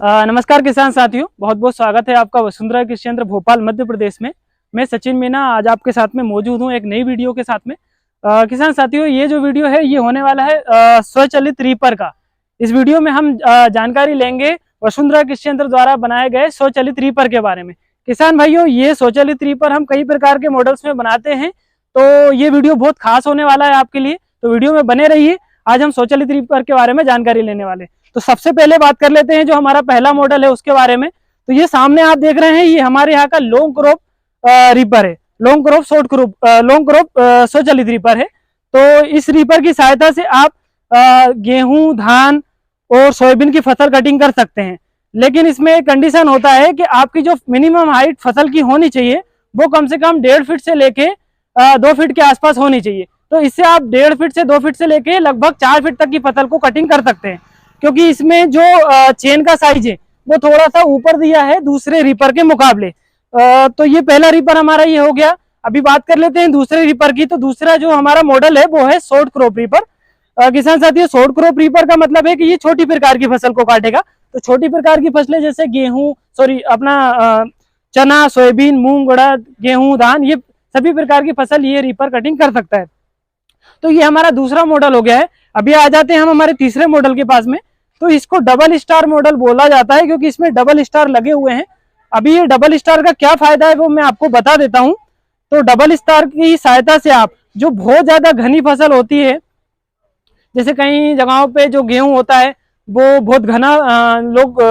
नमस्कार किसान साथियों, बहुत बहुत स्वागत है आपका वसुंधरा कृषि यंत्र भोपाल मध्य प्रदेश में। मैं सचिन मीना आज आपके साथ में मौजूद हूं एक नई वीडियो के साथ में। किसान साथियों, ये जो वीडियो है ये होने वाला है स्वचालित रीपर का। इस वीडियो में हम जानकारी लेंगे वसुंधरा कृषि यंत्र द्वारा बनाए गए स्वचालित रीपर के बारे में। किसान भाइयों, ये स्वचालित रीपर हम कई प्रकार के मॉडल्स में बनाते हैं, तो ये वीडियो बहुत खास होने वाला है आपके लिए, तो वीडियो में बने रहिए। आज हम स्वचालित रीपर के बारे में जानकारी लेने वाले। तो सबसे पहले बात कर लेते हैं जो हमारा पहला मॉडल है उसके बारे में। तो ये सामने आप देख रहे हैं, ये हमारे यहाँ का लॉन्ग क्रॉप रीपर है। Long crop short crop long crop स्वचालित रीपर है। तो इस रीपर की सहायता से आप गेहूं, धान और सोयाबीन की फसल कटिंग कर सकते हैं। लेकिन इसमें एक कंडीशन होता है कि आपकी जो मिनिमम हाइट फसल की होनी चाहिए वो कम से कम 1.5 फीट से लेके 2 फीट के आसपास होनी चाहिए। तो इससे आप 1.5 फीट से 2 फीट से लेके लगभग 4 फीट तक की फसल को कटिंग कर सकते हैं, क्योंकि इसमें जो चेन का साइज है वो थोड़ा सा ऊपर दिया है दूसरे रीपर के मुकाबले। तो ये पहला रीपर हमारा ये हो गया। अभी बात कर लेते हैं दूसरे रीपर की। तो दूसरा जो हमारा मॉडल है वो है शॉर्ट क्रॉप रीपर। किसान साथियों, शॉर्ट क्रॉप रीपर का मतलब है कि ये छोटी प्रकार की फसल को काटेगा। तो छोटी प्रकार की फसलें जैसे चना, सोयाबीन, मूंग, उड़द, गेहूं, धान, ये सभी प्रकार की फसल ये रीपर कटिंग कर सकता है। तो ये हमारा दूसरा मॉडल हो गया है। अभी आ जाते हैं हम हमारे तीसरे मॉडल के पास में। तो इसको डबल स्टार मॉडल बोला जाता है, क्योंकि इसमें डबल स्टार लगे हुए हैं। अभी ये डबल स्टार का क्या फायदा है वो मैं आपको बता देता हूं। तो डबल स्टार की सहायता से आप जो बहुत ज्यादा घनी फसल होती है, जैसे कई जगहों पे जो गेहूं होता है वो बहुत घना लोग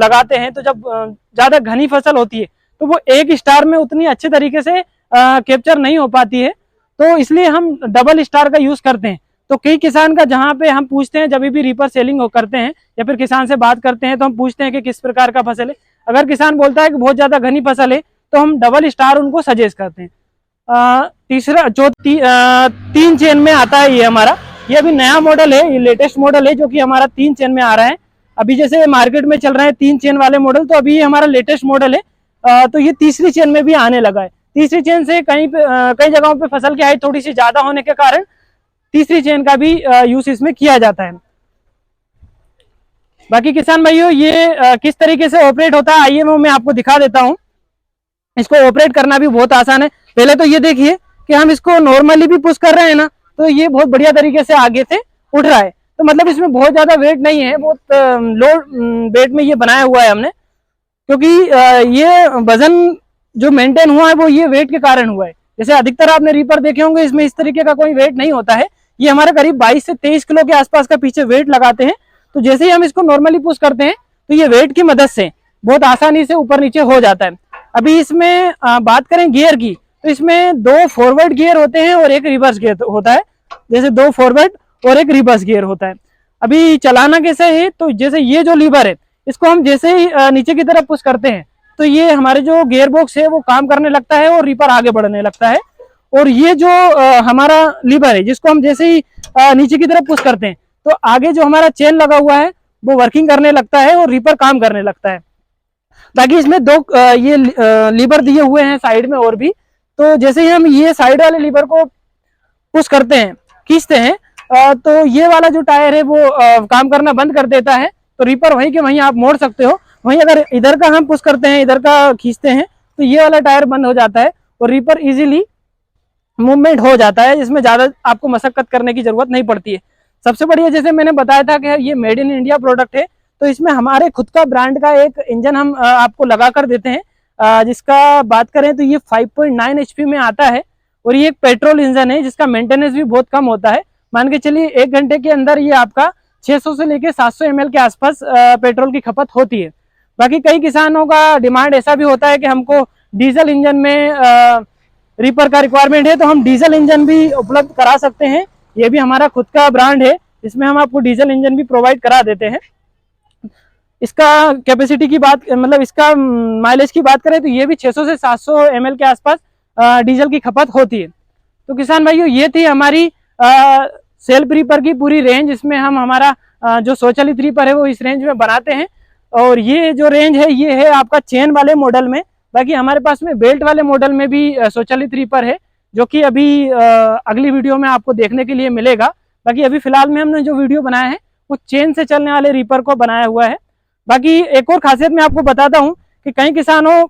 लगाते हैं, तो जब ज्यादा घनी फसल होती है तो वो एक स्टार में उतनी अच्छे तरीके से कैप्चर नहीं हो पाती है। तो इसलिए हम डबल स्टार का यूज करते हैं। तो कई किसान का जहाँ पे हम पूछते हैं, जब भी रीपर सेलिंग करते हैं या फिर किसान से बात करते हैं, तो हम पूछते हैं कि किस प्रकार का फसल है। अगर किसान बोलता है कि बहुत ज्यादा घनी फसल है तो हम डबल स्टार उनको सजेस्ट करते हैं। तीसरा जो 3 चेन में आता है ये हमारा, ये अभी नया मॉडल है, ये लेटेस्ट मॉडल है जो कि हमारा 3 चेन में आ रहा है। अभी जैसे मार्केट में चल रहे हैं 3 चेन वाले मॉडल, तो अभी ये हमारा लेटेस्ट मॉडल है। तो ये तीसरी चेन में भी आने लगा है। तीसरी चेन से कई जगहों पे फसल की हाइट थोड़ी सी ज्यादा होने के कारण तीसरी चेन का भी यूज इसमें किया जाता है। बाकी किसान भाइयों, ये किस तरीके से ऑपरेट होता है आइए मैं आपको दिखा देता हूं। इसको ऑपरेट करना भी बहुत आसान है। पहले तो ये देखिए कि हम इसको नॉर्मली भी पुश कर रहे हैं ना, तो ये बहुत बढ़िया तरीके से आगे से उठ रहा है। तो मतलब इसमें बहुत ज्यादा वेट नहीं है, बहुत लो वेट में ये बनाया हुआ है हमने, क्योंकि ये वजन जो मेंटेन हुआ है वो ये वेट के कारण हुआ है। जैसे अधिकतर आपने रीपर देखे होंगे, इसमें इस तरीके का कोई वेट नहीं होता है। ये हमारे करीब 22 से 23 किलो के आसपास का पीछे वेट लगाते हैं। तो जैसे ही हम इसको नॉर्मली पुश करते हैं तो ये वेट की मदद से बहुत आसानी से ऊपर नीचे हो जाता है। अभी इसमें बात करें गियर की, तो इसमें 2 फॉरवर्ड गियर होते हैं और एक रिवर्स गियर होता है। जैसे 2 फॉरवर्ड और एक रिवर्स गियर होता है। अभी चलाना कैसे है, तो जैसे ये जो लीवर है इसको हम जैसे ही नीचे की तरफ पुश करते हैं तो ये हमारे जो गियर बॉक्स है वो काम करने लगता है और रीपर आगे बढ़ने लगता है। और ये जो हमारा लीवर है जिसको हम जैसे ही नीचे की तरफ पुश करते हैं तो आगे जो हमारा चेन लगा हुआ है वो वर्किंग करने लगता है और रीपर काम करने लगता है। ताकि इसमें 2 ये लीवर दिए हुए हैं साइड में और भी। तो जैसे ही हम ये साइड वाले लीवर को पुश करते हैं, खींचते हैं, तो ये वाला जो टायर है वो काम करना बंद कर देता है। तो रीपर वहीं के वहीं आप मोड़ सकते हो। वहीं अगर इधर का हम पुश करते हैं, इधर का खींचते हैं, तो ये वाला टायर बंद हो जाता है और रीपर इजीली मूवमेंट हो जाता है, जिसमें ज्यादा आपको मशक्कत करने की जरूरत नहीं पड़ती है। सबसे बढ़िया, जैसे मैंने बताया था कि ये मेड इन इंडिया प्रोडक्ट है, तो इसमें हमारे खुद का ब्रांड का एक इंजन हम आपको लगा कर देते हैं। जिसका बात करें तो ये 5.9 HP में आता है और ये एक पेट्रोल इंजन है जिसका मेंटेनेंस भी बहुत कम होता है। मान के चलिए 1 घंटे के अंदर ये आपका 600 से लेके 700 ml के आसपास पेट्रोल की खपत होती है। बाकी कई किसानों का डिमांड ऐसा भी होता है कि हमको डीजल इंजन में रीपर का रिक्वायरमेंट है, तो हम डीजल इंजन भी उपलब्ध करा सकते हैं। ये भी हमारा खुद का ब्रांड है, इसमें हम आपको डीजल इंजन भी प्रोवाइड करा देते हैं। इसका कैपेसिटी की बात, मतलब इसका माइलेज की बात करें तो ये भी 600 से 700 ml के आसपास डीजल की खपत होती है। तो किसान भाइयों, ये थी हमारी सेल्फ रीपर की पूरी रेंज। इसमें हम हमारा जो स्वचालित रीपर है वो इस रेंज में बनाते हैं। और ये जो रेंज है ये है आपका चेन वाले मॉडल में। बाकी हमारे पास में बेल्ट वाले मॉडल में भी स्वचालित रीपर है, जो कि अभी अगली वीडियो में आपको देखने के लिए मिलेगा। बाकी अभी फिलहाल में हमने जो वीडियो बनाया है वो चेन से चलने वाले रीपर को बनाया हुआ है। बाकी एक और खासियत मैं आपको बताता हूँ कि कई किसानों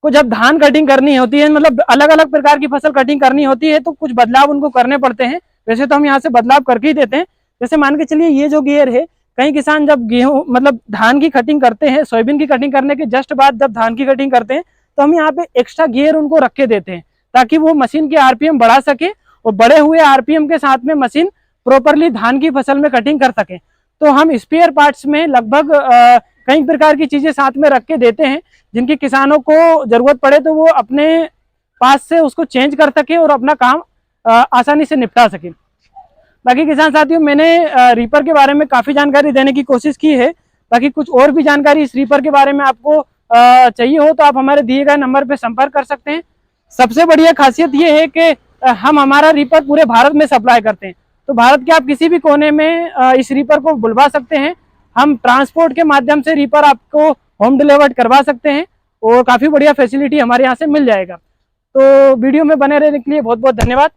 को जब धान कटिंग करनी होती है, मतलब अलग अलग प्रकार की फसल कटिंग करनी होती है, तो कुछ बदलाव उनको करने पड़ते हैं। वैसे तो हम यहाँ से बदलाव करके ही देते हैं। जैसे मान के चलिए ये जो गियर है, कई किसान जब गेहूं मतलब धान की कटिंग करते हैं, सोयाबीन की कटिंग करने के जस्ट बाद जब धान की कटिंग करते हैं, तो हम यहाँ पे एक्स्ट्रा गियर उनको रख के देते हैं ताकि वो मशीन की आरपीएम बढ़ा सके और बढ़े हुए आरपीएम के साथ में मशीन प्रॉपरली धान की फसल में कटिंग कर सके। तो हम स्पेयर पार्ट्स में लगभग कई प्रकार की चीजें साथ में रख के देते हैं, जिनकी किसानों को जरूरत पड़े तो वो अपने पास से उसको चेंज कर सके और अपना काम आसानी से निपटा सके। बाकी किसान साथियों, मैंने रीपर के बारे में काफी जानकारी देने की कोशिश की है। बाकी कुछ और भी जानकारी इस रीपर के बारे में आपको चाहिए हो तो आप हमारे दिए गए नंबर पर संपर्क कर सकते हैं। सबसे बढ़िया खासियत ये है कि हम हमारा रीपर पूरे भारत में सप्लाई करते हैं, तो भारत के आप किसी भी कोने में इस रीपर को बुलवा सकते हैं। हम ट्रांसपोर्ट के माध्यम से रीपर आपको होम डिलीवर्ड करवा सकते हैं और काफी बढ़िया फैसिलिटी हमारे यहाँ से मिल जाएगा। तो वीडियो में बने रहने के लिए बहुत बहुत धन्यवाद।